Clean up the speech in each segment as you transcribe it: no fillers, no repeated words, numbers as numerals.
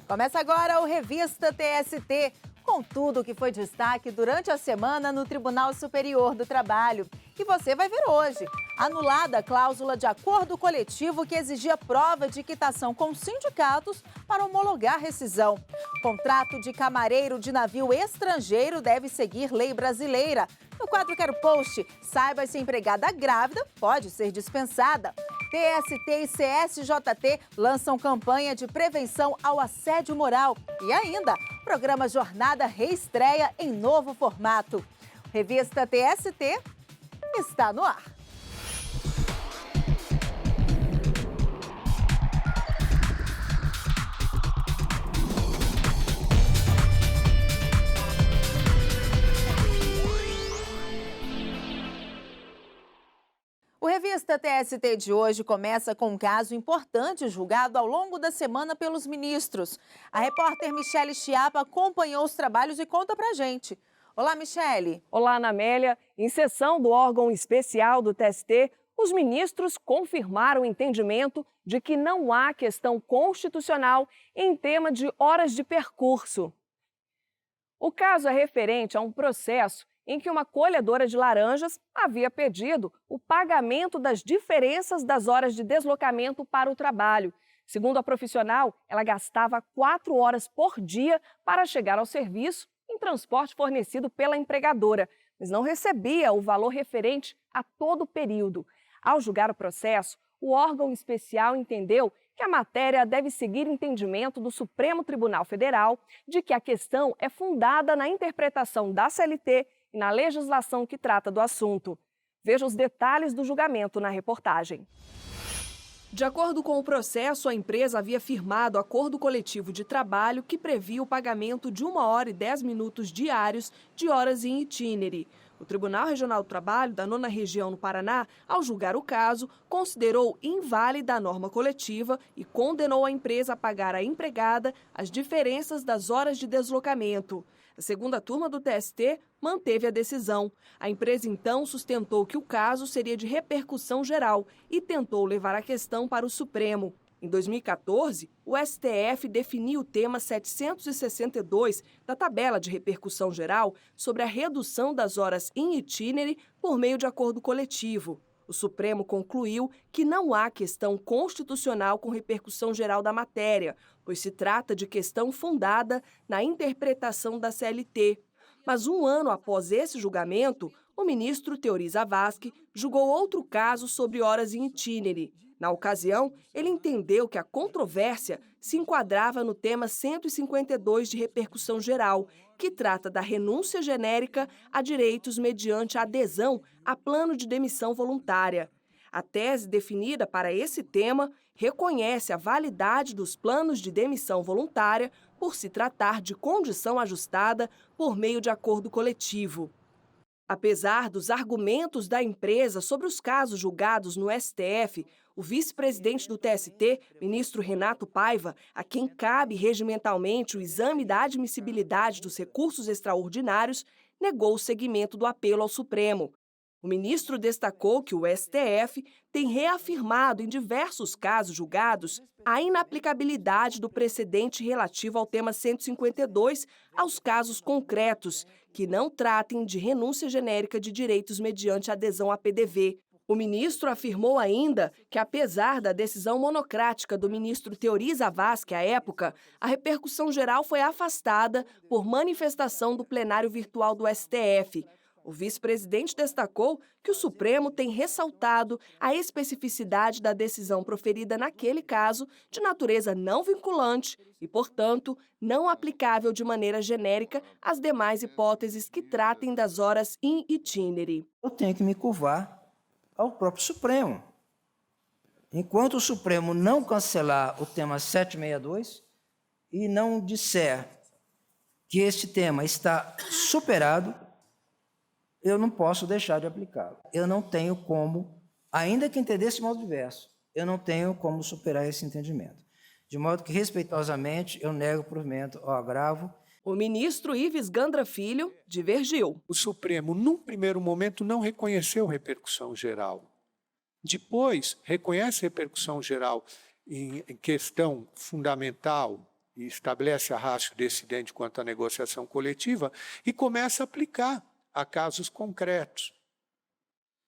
Começa agora o Revista TST, com tudo o que foi destaque durante a semana no Tribunal Superior do Trabalho. E você vai ver hoje. Anulada a cláusula de acordo coletivo que exigia prova de quitação com sindicatos para homologar a rescisão. Contrato de camareiro de navio estrangeiro deve seguir lei brasileira. No quadro Quero Post, saiba se a empregada grávida pode ser dispensada. TST e CSJT lançam campanha de prevenção ao assédio moral. E ainda, o programa Jornada reestreia em novo formato. Revista TST está no ar. O Revista TST de hoje começa com um caso importante julgado ao longo da semana pelos ministros. A repórter Michele Chiapa acompanhou os trabalhos e conta pra gente. Olá, Michele. Olá, Ana Amélia. Em sessão do órgão especial do TST, os ministros confirmaram o entendimento de que não há questão constitucional em tema de horas de percurso. O caso é referente a um processo em que uma colhedora de laranjas havia pedido o pagamento das diferenças das horas de deslocamento para o trabalho. Segundo a profissional, ela gastava 4 horas por dia para chegar ao serviço em transporte fornecido pela empregadora, mas não recebia o valor referente a todo o período. Ao julgar o processo, o órgão especial entendeu que a matéria deve seguir entendimento do Supremo Tribunal Federal de que a questão é fundada na interpretação da CLT e na legislação que trata do assunto. Veja os detalhes do julgamento na reportagem. De acordo com o processo, a empresa havia firmado acordo coletivo de trabalho que previa o pagamento de 1 hora e 10 minutos diários de horas em itinere. O Tribunal Regional do Trabalho da 9ª Região no Paraná, ao julgar o caso, considerou inválida a norma coletiva e condenou a empresa a pagar à empregada as diferenças das horas de deslocamento. A segunda turma do TST manteve a decisão. A empresa, então, sustentou que o caso seria de repercussão geral e tentou levar a questão para o Supremo. Em 2014, o STF definiu o tema 762 da tabela de repercussão geral sobre a redução das horas em itinere por meio de acordo coletivo. O Supremo concluiu que não há questão constitucional com repercussão geral da matéria, pois se trata de questão fundada na interpretação da CLT. Mas 1 ano após esse julgamento, o ministro Teori Zavascki julgou outro caso sobre horas em itinere. Na ocasião, ele entendeu que a controvérsia se enquadrava no tema 152 de repercussão geral, que trata da renúncia genérica a direitos mediante adesão a plano de demissão voluntária. A tese definida para esse tema reconhece a validade dos planos de demissão voluntária por se tratar de condição ajustada por meio de acordo coletivo. Apesar dos argumentos da empresa sobre os casos julgados no STF, o vice-presidente do TST, ministro Renato Paiva, a quem cabe regimentalmente o exame da admissibilidade dos recursos extraordinários, negou o seguimento do apelo ao Supremo. O ministro destacou que o STF tem reafirmado em diversos casos julgados a inaplicabilidade do precedente relativo ao tema 152 aos casos concretos, que não tratem de renúncia genérica de direitos mediante adesão à PDV. O ministro afirmou ainda que, apesar da decisão monocrática do ministro Teori Zavascki à época, a repercussão geral foi afastada por manifestação do plenário virtual do STF. O vice-presidente destacou que o Supremo tem ressaltado a especificidade da decisão proferida naquele caso de natureza não vinculante e, portanto, não aplicável de maneira genérica às demais hipóteses que tratem das horas in itinere. Eu tenho que me curvar ao próprio Supremo. Enquanto o Supremo não cancelar o tema 762 e não disser que este tema está superado, eu não posso deixar de aplicá-lo. Eu não tenho como, ainda que entendesse de modo diverso, eu não tenho como superar esse entendimento. De modo que, respeitosamente, eu nego o provimento ao agravo. O ministro Ives Gandra Filho divergiu. O Supremo, num primeiro momento, não reconheceu repercussão geral. Depois, reconhece repercussão geral em questão fundamental e estabelece a ratio decidente quanto à negociação coletiva e começa a aplicar a casos concretos.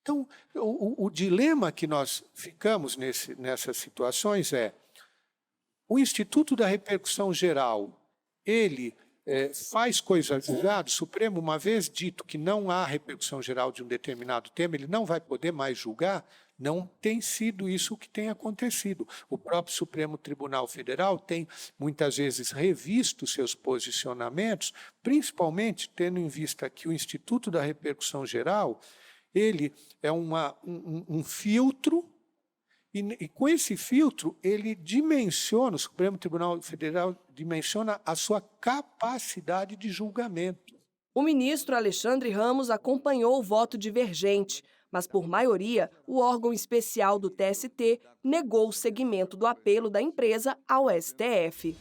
Então, o dilema que nós ficamos nessas situações é: o Instituto da Repercussão Geral, ele faz coisas erradas. O Supremo, uma vez dito que não há repercussão geral de um determinado tema, ele não vai poder mais julgar. Não tem sido isso que tem acontecido. O próprio Supremo Tribunal Federal tem, muitas vezes, revisto seus posicionamentos, principalmente tendo em vista que o Instituto da Repercussão Geral, ele é um filtro, e com esse filtro, ele dimensiona, o Supremo Tribunal Federal dimensiona a sua capacidade de julgamento. O ministro Alexandre Ramos acompanhou o voto divergente, mas, por maioria, o órgão especial do TST negou o seguimento do apelo da empresa ao STF.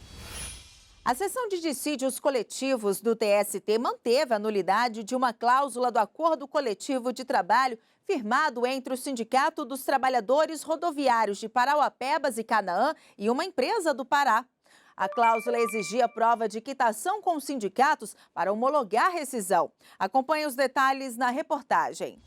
A seção de dissídios coletivos do TST manteve a nulidade de uma cláusula do acordo coletivo de trabalho firmado entre o Sindicato dos Trabalhadores Rodoviários de Parauapebas e Canaã e uma empresa do Pará. A cláusula exigia prova de quitação com os sindicatos para homologar a rescisão. Acompanhe os detalhes na reportagem.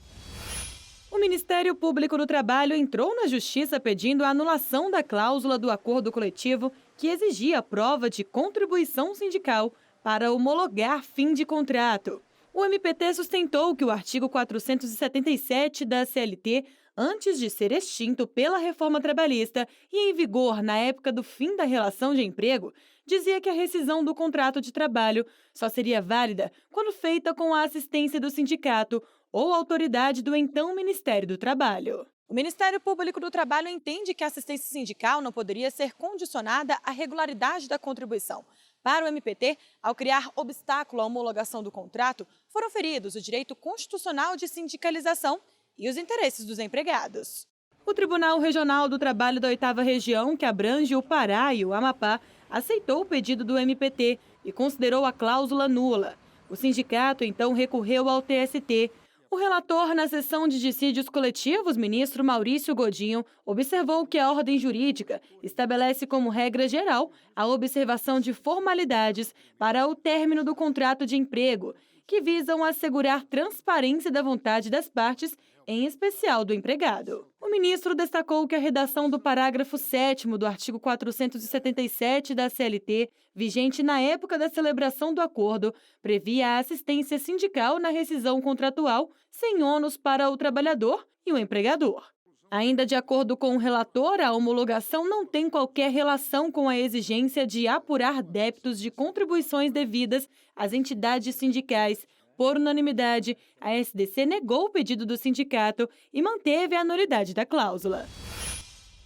O Ministério Público do Trabalho entrou na Justiça pedindo a anulação da cláusula do acordo coletivo que exigia a prova de contribuição sindical para homologar fim de contrato. O MPT sustentou que o artigo 477 da CLT, antes de ser extinto pela reforma trabalhista e em vigor na época do fim da relação de emprego, dizia que a rescisão do contrato de trabalho só seria válida quando feita com a assistência do sindicato ou autoridade do então Ministério do Trabalho. O Ministério Público do Trabalho entende que a assistência sindical não poderia ser condicionada à regularidade da contribuição. Para o MPT, ao criar obstáculo à homologação do contrato, foram feridos o direito constitucional de sindicalização e os interesses dos empregados. O Tribunal Regional do Trabalho da 8ª Região, que abrange o Pará e o Amapá, aceitou o pedido do MPT e considerou a cláusula nula. O sindicato, então, recorreu ao TST. O relator na sessão de dissídios coletivos, ministro Maurício Godinho, observou que a ordem jurídica estabelece como regra geral a observação de formalidades para o término do contrato de emprego, que visam assegurar transparência da vontade das partes, em especial do empregado. O ministro destacou que a redação do parágrafo 7º do artigo 477 da CLT, vigente na época da celebração do acordo, previa a assistência sindical na rescisão contratual sem ônus para o trabalhador e o empregador. Ainda de acordo com o relator, a homologação não tem qualquer relação com a exigência de apurar débitos de contribuições devidas às entidades sindicais. Por unanimidade, a SDC negou o pedido do sindicato e manteve a nulidade da cláusula.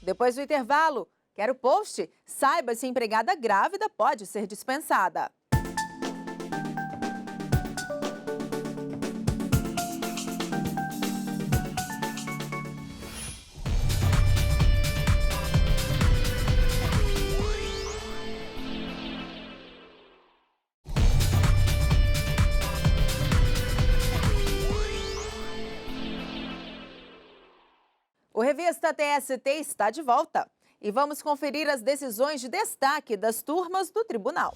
Depois do intervalo, quer o post? Saiba se empregada grávida pode ser dispensada. O Revista TST está de volta e vamos conferir as decisões de destaque das turmas do tribunal.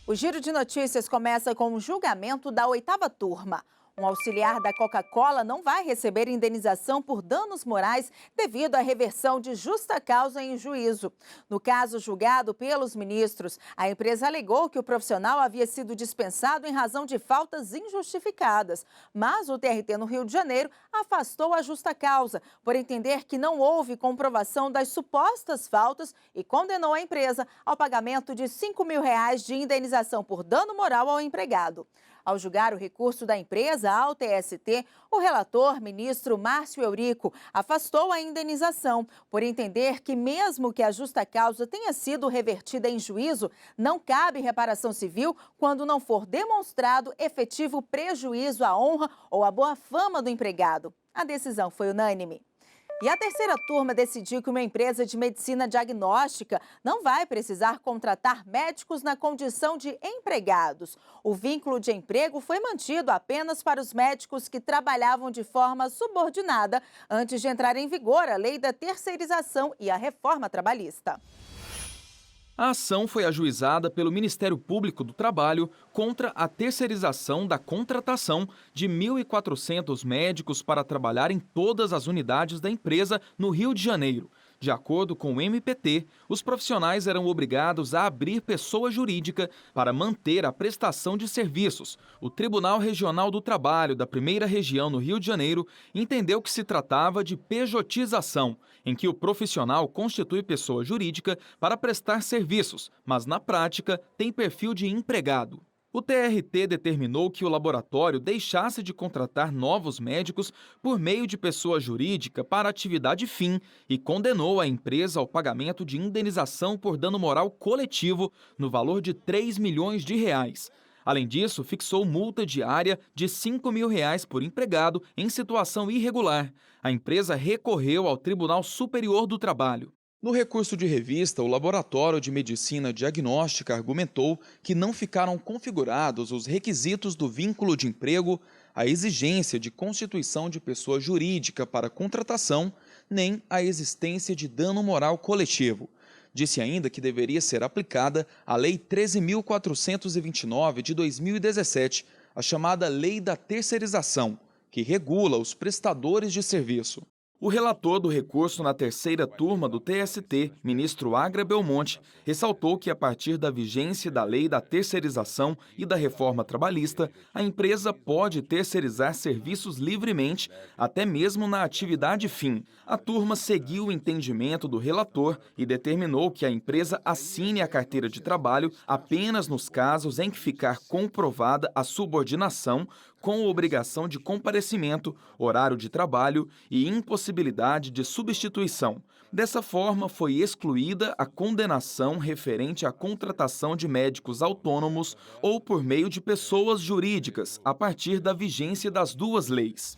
O Giro de Notícias começa com o julgamento da 8ª turma. Um auxiliar da Coca-Cola não vai receber indenização por danos morais devido à reversão de justa causa em juízo. No caso julgado pelos ministros, a empresa alegou que o profissional havia sido dispensado em razão de faltas injustificadas. Mas o TRT no Rio de Janeiro afastou a justa causa, por entender que não houve comprovação das supostas faltas e condenou a empresa ao pagamento de R$ 5.000 de indenização por dano moral ao empregado. Ao julgar o recurso da empresa ao TST, o relator, ministro Márcio Eurico, afastou a indenização, por entender que mesmo que a justa causa tenha sido revertida em juízo, não cabe reparação civil quando não for demonstrado efetivo prejuízo à honra ou à boa fama do empregado. A decisão foi unânime. E a terceira turma decidiu que uma empresa de medicina diagnóstica não vai precisar contratar médicos na condição de empregados. O vínculo de emprego foi mantido apenas para os médicos que trabalhavam de forma subordinada antes de entrar em vigor a lei da terceirização e a reforma trabalhista. A ação foi ajuizada pelo Ministério Público do Trabalho contra a terceirização da contratação de 1.400 médicos para trabalhar em todas as unidades da empresa no Rio de Janeiro. De acordo com o MPT, os profissionais eram obrigados a abrir pessoa jurídica para manter a prestação de serviços. O Tribunal Regional do Trabalho da Primeira Região no Rio de Janeiro entendeu que se tratava de pejotização, em que o profissional constitui pessoa jurídica para prestar serviços, mas na prática tem perfil de empregado. O TRT determinou que o laboratório deixasse de contratar novos médicos por meio de pessoa jurídica para atividade fim e condenou a empresa ao pagamento de indenização por dano moral coletivo no valor de R$3 milhões. Além disso, fixou multa diária de R$5 mil por empregado em situação irregular. A empresa recorreu ao Tribunal Superior do Trabalho. No recurso de revista, o Laboratório de Medicina Diagnóstica argumentou que não ficaram configurados os requisitos do vínculo de emprego, a exigência de constituição de pessoa jurídica para contratação, nem a existência de dano moral coletivo. Disse ainda que deveria ser aplicada a Lei 13.429 de 2017, a chamada Lei da Terceirização, que regula os prestadores de serviço. O relator do recurso na terceira turma do TST, ministro Agra Belmonte, ressaltou que a partir da vigência da lei da terceirização e da reforma trabalhista, a empresa pode terceirizar serviços livremente, até mesmo na atividade fim. A turma seguiu o entendimento do relator e determinou que a empresa assine a carteira de trabalho apenas nos casos em que ficar comprovada a subordinação, com obrigação de comparecimento, horário de trabalho e impossibilidade de substituição. Dessa forma, foi excluída a condenação referente à contratação de médicos autônomos ou por meio de pessoas jurídicas, a partir da vigência das duas leis.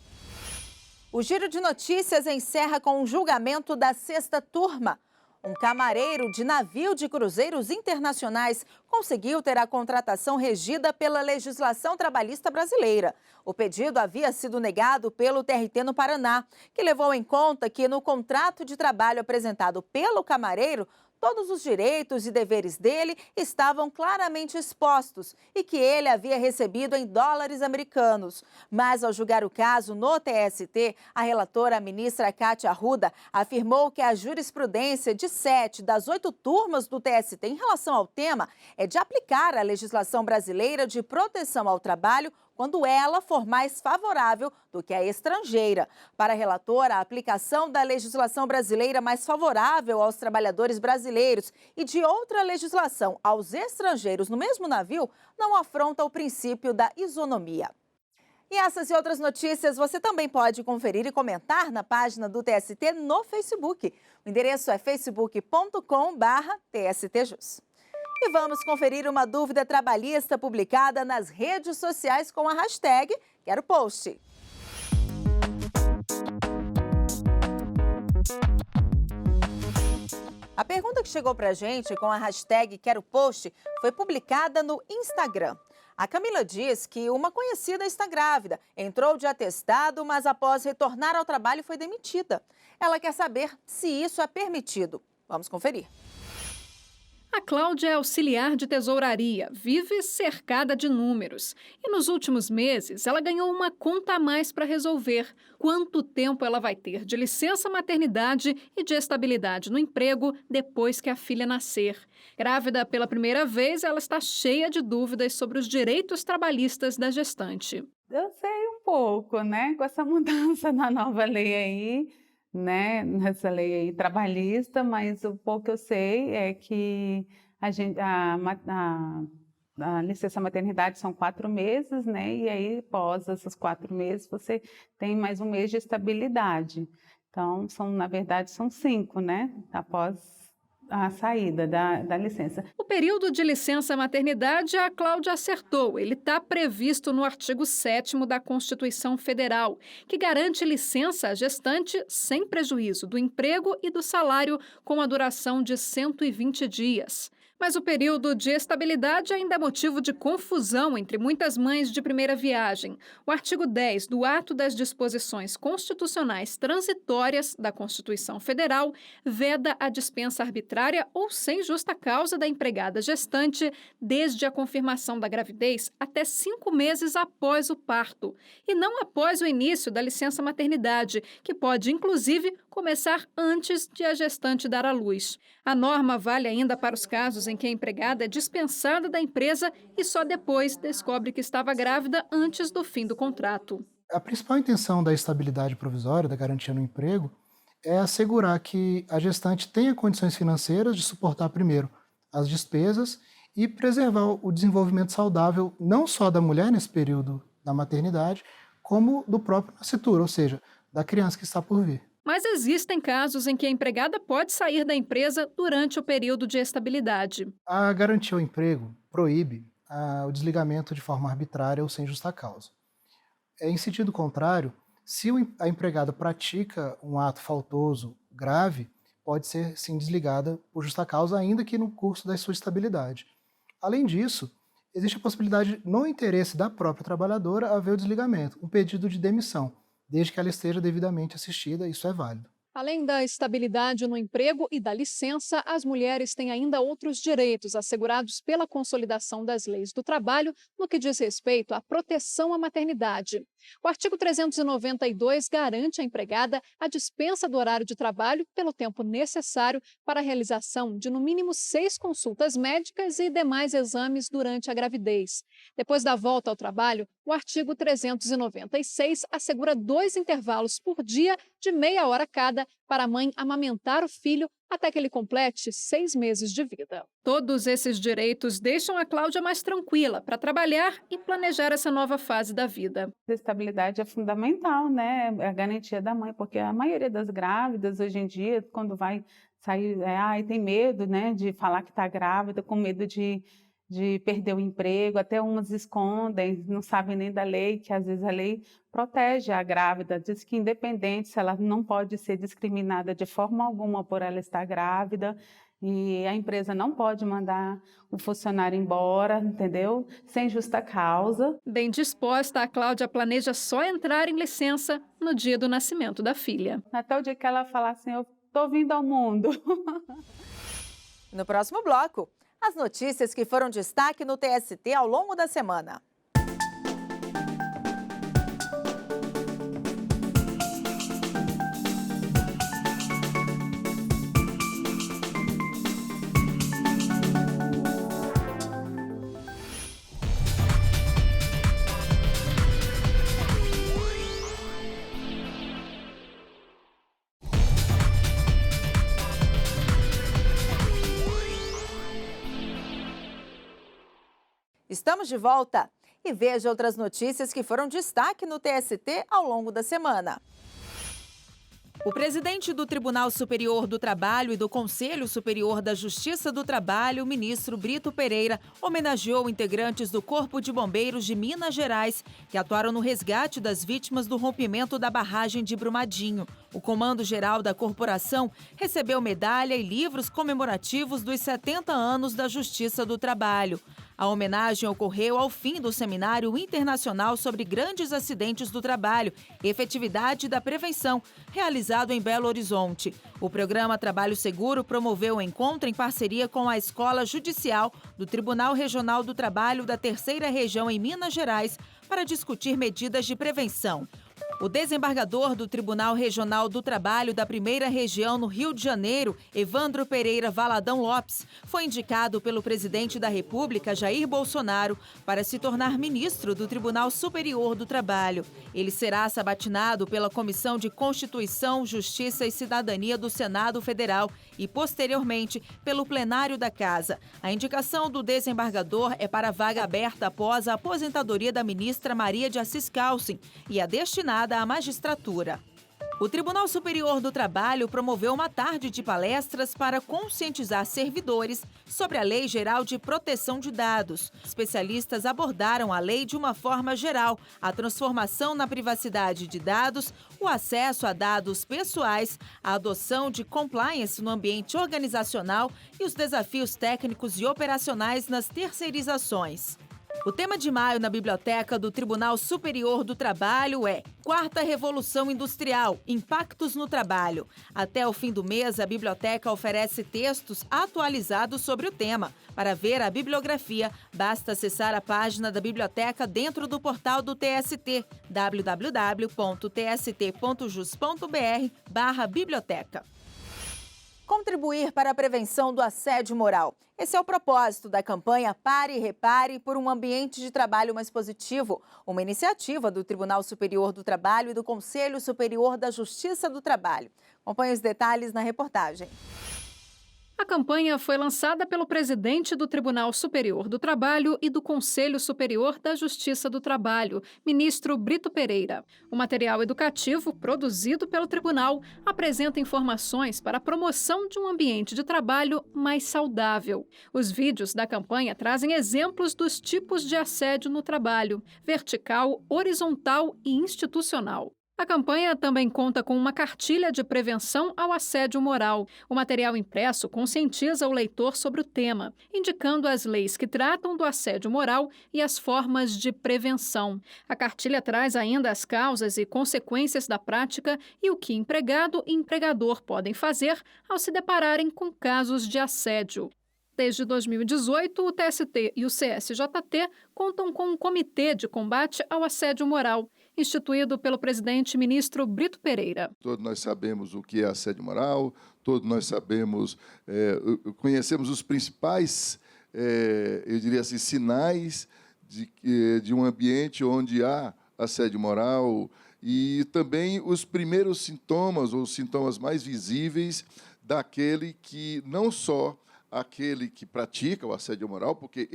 O Giro de Notícias encerra com o julgamento da sexta turma. Um camareiro de navio de cruzeiros internacionais conseguiu ter a contratação regida pela legislação trabalhista brasileira. O pedido havia sido negado pelo TRT no Paraná, que levou em conta que no contrato de trabalho apresentado pelo camareiro, todos os direitos e deveres dele estavam claramente expostos e que ele havia recebido em dólares americanos. Mas, ao julgar o caso no TST, a relatora, a ministra Kátia Arruda, afirmou que a jurisprudência de 7 das 8 turmas do TST em relação ao tema é de aplicar a legislação brasileira de proteção ao trabalho quando ela for mais favorável do que a estrangeira. Para a relatora, a aplicação da legislação brasileira mais favorável aos trabalhadores brasileiros e de outra legislação aos estrangeiros no mesmo navio não afronta o princípio da isonomia. E essas e outras notícias você também pode conferir e comentar na página do TST no Facebook. O endereço é facebook.com/TSTJus. E vamos conferir uma dúvida trabalhista publicada nas redes sociais com a hashtag Quero Post. A pergunta que chegou pra gente com a hashtag Quero Post foi publicada no Instagram. A Camila diz que uma conhecida está grávida, entrou de atestado, mas após retornar ao trabalho foi demitida. Ela quer saber se isso é permitido. Vamos conferir. A Cláudia é auxiliar de tesouraria, vive cercada de números. E nos últimos meses, ela ganhou uma conta a mais para resolver. Quanto tempo ela vai ter de licença maternidade e de estabilidade no emprego depois que a filha nascer? Grávida pela primeira vez, ela está cheia de dúvidas sobre os direitos trabalhistas da gestante. Eu sei um pouco, né? Com essa mudança na nova lei aí, né, nessa lei aí trabalhista, mas o pouco que eu sei é que a licença maternidade são 4 meses, né, e aí após esses 4 meses você tem mais um mês de estabilidade. Então, na verdade, são 5, né, após a saída da licença. O período de licença maternidade, a Cláudia acertou. Ele está previsto no artigo 7º da Constituição Federal, que garante licença à gestante sem prejuízo do emprego e do salário, com a duração de 120 dias. Mas o período de estabilidade ainda é motivo de confusão entre muitas mães de primeira viagem. O artigo 10 do Ato das Disposições Constitucionais Transitórias da Constituição Federal veda a dispensa arbitrária ou sem justa causa da empregada gestante desde a confirmação da gravidez até 5 meses após o parto, e não após o início da licença maternidade, que pode, inclusive, começar antes de a gestante dar à luz. A norma vale ainda para os casos em que a empregada é dispensada da empresa e só depois descobre que estava grávida antes do fim do contrato. A principal intenção da estabilidade provisória, da garantia no emprego, é assegurar que a gestante tenha condições financeiras de suportar primeiro as despesas e preservar o desenvolvimento saudável não só da mulher nesse período da maternidade, como do próprio nascituro, ou seja, da criança que está por vir. Mas existem casos em que a empregada pode sair da empresa durante o período de estabilidade. A garantia ao emprego proíbe o desligamento de forma arbitrária ou sem justa causa. Em sentido contrário, se a empregada pratica um ato faltoso grave, pode ser sim desligada por justa causa, ainda que no curso da sua estabilidade. Além disso, existe a possibilidade, no interesse da própria trabalhadora, haver o desligamento, um pedido de demissão, desde que ela esteja devidamente assistida, isso é válido. Além da estabilidade no emprego e da licença, as mulheres têm ainda outros direitos assegurados pela consolidação das leis do trabalho no que diz respeito à proteção à maternidade. O artigo 392 garante à empregada a dispensa do horário de trabalho pelo tempo necessário para a realização de no mínimo 6 consultas médicas e demais exames durante a gravidez. Depois da volta ao trabalho, o artigo 396 assegura 2 intervalos por dia de meia hora cada para a mãe amamentar o filho até que ele complete 6 meses de vida. Todos esses direitos deixam a Cláudia mais tranquila para trabalhar e planejar essa nova fase da vida. A estabilidade é fundamental, né? É a garantia da mãe, porque a maioria das grávidas hoje em dia, quando vai sair, tem medo, né, de falar que está grávida, com medo de perder o emprego, até umas escondem, não sabem nem da lei, que às vezes a lei protege a grávida, diz que independente se ela não pode ser discriminada de forma alguma por ela estar grávida, e a empresa não pode mandar o funcionário embora, entendeu? Sem justa causa. Bem disposta, a Cláudia planeja só entrar em licença no dia do nascimento da filha. Até o dia que ela falar assim, eu estou vindo ao mundo. No próximo bloco, as notícias que foram destaque no TST ao longo da semana. Estamos de volta e veja outras notícias que foram destaque no TST ao longo da semana. O presidente do Tribunal Superior do Trabalho e do Conselho Superior da Justiça do Trabalho, o ministro Brito Pereira, homenageou integrantes do Corpo de Bombeiros de Minas Gerais que atuaram no resgate das vítimas do rompimento da barragem de Brumadinho. O comando-geral da corporação recebeu medalha e livros comemorativos dos 70 anos da Justiça do Trabalho. A homenagem ocorreu ao fim do Seminário Internacional sobre Grandes Acidentes do Trabalho e Efetividade da Prevenção, realizado em Belo Horizonte. O programa Trabalho Seguro promoveu o encontro em parceria com a Escola Judicial do Tribunal Regional do Trabalho da Terceira Região em Minas Gerais para discutir medidas de prevenção. O desembargador do Tribunal Regional do Trabalho da Primeira Região no Rio de Janeiro, Evandro Pereira Valadão Lopes, foi indicado pelo presidente da República, Jair Bolsonaro, para se tornar ministro do Tribunal Superior do Trabalho. Ele será sabatinado pela Comissão de Constituição, Justiça e Cidadania do Senado Federal e, posteriormente, pelo plenário da Casa. A indicação do desembargador é para a vaga aberta após a aposentadoria da ministra Maria de Assis Calcin e é destinada à magistratura. O Tribunal Superior do Trabalho promoveu uma tarde de palestras para conscientizar servidores sobre a Lei Geral de Proteção de Dados. Especialistas abordaram a lei de uma forma geral, a transformação na privacidade de dados, o acesso a dados pessoais, a adoção de compliance no ambiente organizacional e os desafios técnicos e operacionais nas terceirizações. O tema de maio na Biblioteca do Tribunal Superior do Trabalho é Quarta Revolução Industrial, Impactos no Trabalho. Até o fim do mês, a biblioteca oferece textos atualizados sobre o tema. Para ver a bibliografia, basta acessar a página da biblioteca dentro do portal do TST, www.tst.jus.br/biblioteca. Contribuir para a prevenção do assédio moral. Esse é o propósito da campanha Pare e Repare por um ambiente de trabalho mais positivo, uma iniciativa do Tribunal Superior do Trabalho e do Conselho Superior da Justiça do Trabalho. Acompanhe os detalhes na reportagem. A campanha foi lançada pelo presidente do Tribunal Superior do Trabalho e do Conselho Superior da Justiça do Trabalho, ministro Brito Pereira. O material educativo, produzido pelo tribunal, apresenta informações para a promoção de um ambiente de trabalho mais saudável. Os vídeos da campanha trazem exemplos dos tipos de assédio no trabalho: vertical, horizontal e institucional. A campanha também conta com uma cartilha de prevenção ao assédio moral. O material impresso conscientiza o leitor sobre o tema, indicando as leis que tratam do assédio moral e as formas de prevenção. A cartilha traz ainda as causas e consequências da prática e o que empregado e empregador podem fazer ao se depararem com casos de assédio. Desde 2018, o TST e o CSJT contam com um comitê de combate ao assédio moral, instituído pelo presidente ministro Brito Pereira. Todos nós sabemos o que é assédio moral, todos nós sabemos, conhecemos os principais, eu diria assim, sinais de um ambiente onde há assédio moral e também os primeiros sintomas, ou os sintomas mais visíveis daquele que não só aquele que pratica o assédio moral, porque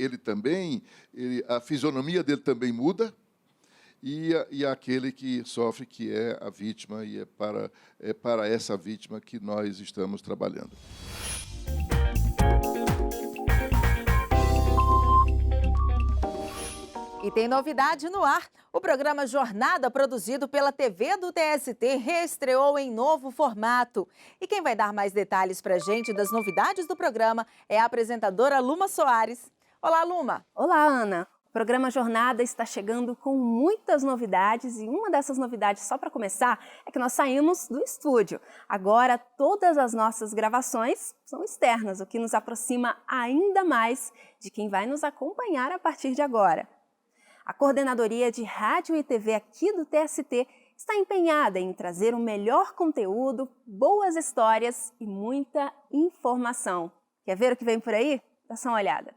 a fisionomia dele também muda, e aquele que sofre, que é a vítima, e é para essa vítima que nós estamos trabalhando. E tem novidade no ar. O programa Jornada, produzido pela TV do TST, reestreou em novo formato. E quem vai dar mais detalhes para a gente das novidades do programa é a apresentadora Luma Soares. Olá, Luma. Olá, Ana. O programa Jornada está chegando com muitas novidades e uma dessas novidades, só para começar, é que nós saímos do estúdio. Agora, todas as nossas gravações são externas, o que nos aproxima ainda mais de quem vai nos acompanhar a partir de agora. A Coordenadoria de Rádio e TV aqui do TST está empenhada em trazer o melhor conteúdo, boas histórias e muita informação. Quer ver o que vem por aí? Dá só uma olhada.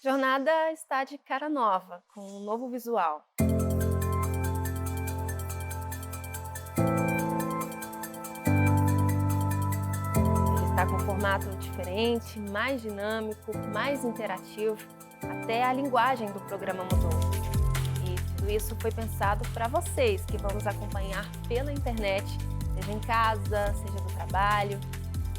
Jornada está de cara nova, com um novo visual. Está com um formato diferente, mais dinâmico, mais interativo, até a linguagem do programa mudou. E tudo isso foi pensado para vocês que vão nos acompanhar pela internet, seja em casa, seja no trabalho.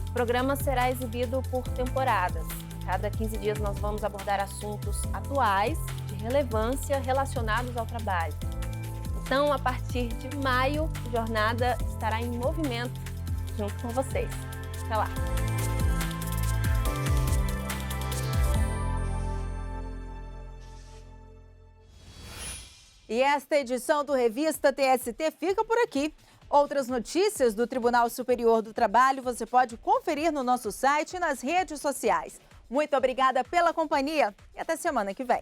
O programa será exibido por temporadas. Cada 15 dias nós vamos abordar assuntos atuais, de relevância, relacionados ao trabalho. Então, a partir de maio, a Jornada estará em movimento junto com vocês. Até lá! E esta edição do Revista TST fica por aqui. Outras notícias do Tribunal Superior do Trabalho você pode conferir no nosso site e nas redes sociais. Muito obrigada pela companhia e até semana que vem.